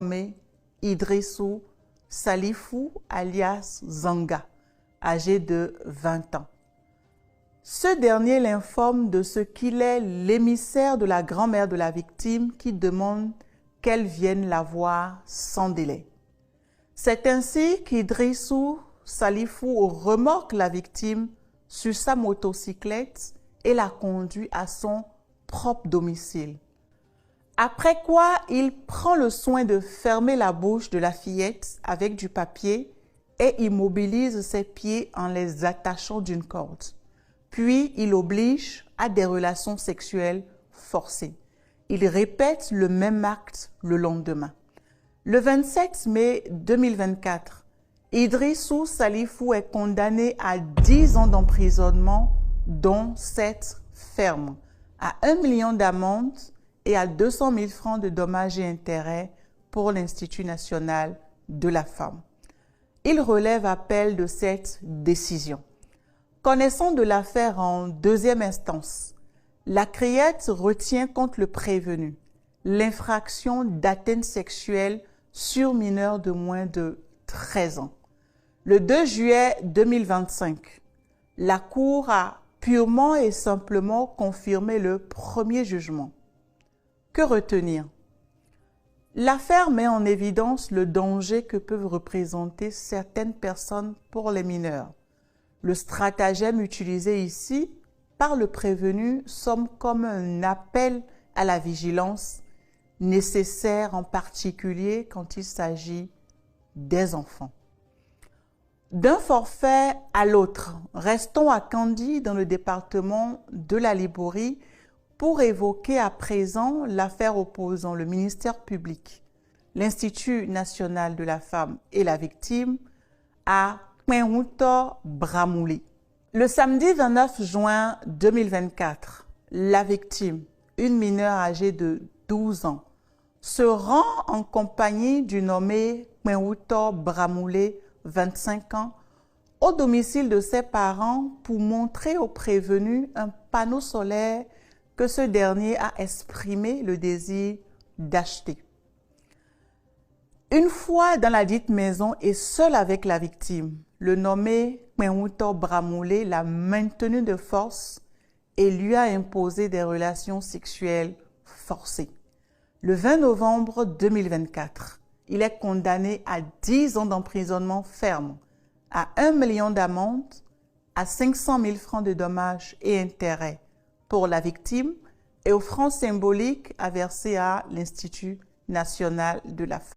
nommé Idrissou Salifou alias Zanga, âgé de 20 ans. Ce dernier l'informe de ce qu'il est l'émissaire de la grand-mère de la victime qui demande qu'elle vienne la voir sans délai. C'est ainsi qu'Idrissou Salifou remorque la victime sur sa motocyclette et la conduit à son propre domicile. Après quoi, il prend le soin de fermer la bouche de la fillette avec du papier et immobilise ses pieds en les attachant d'une corde. Puis, il l'oblige à des relations sexuelles forcées. Il répète le même acte le lendemain. Le 27 mai 2024, Idrissou Salifou est condamné à 10 ans d'emprisonnement, dont 7 fermes, à 1 million d'amende et à 200 000 francs de dommages et intérêts pour l'Institut national de la femme. Il relève appel de cette décision. Connaissant de l'affaire en deuxième instance, la criette retient contre le prévenu l'infraction d'atteinte sexuelle sur mineur de moins de 13 ans. Le 2 juillet 2025, la Cour a purement et simplement confirmé le premier jugement. Que retenir? L'affaire met en évidence le danger que peuvent représenter certaines personnes pour les mineurs. Le stratagème utilisé ici par le prévenu semble comme un appel à la vigilance, nécessaire en particulier quand il s'agit des enfants. D'un forfait à l'autre, restons à Kandy dans le département de la Liborie pour évoquer à présent l'affaire opposant le ministère public, l'Institut national de la femme et la victime à Kmenwoutor Bramouli. Le samedi 29 juin 2024, la victime, une mineure âgée de 12 ans, se rend en compagnie du nommé Kmenwoutor Bramouli, 25 ans, au domicile de ses parents pour montrer au prévenu un panneau solaire que ce dernier a exprimé le désir d'acheter. Une fois dans la dite maison et seul avec la victime, le nommé Kmenwoutor Bramouli l'a maintenu de force et lui a imposé des relations sexuelles forcées. Le 20 novembre 2024, il est condamné à 10 ans d'emprisonnement ferme, à 1 million d'amende, à 500 000 francs de dommages et intérêts pour la victime et aux francs symboliques à verser à l'Institut national de la femme.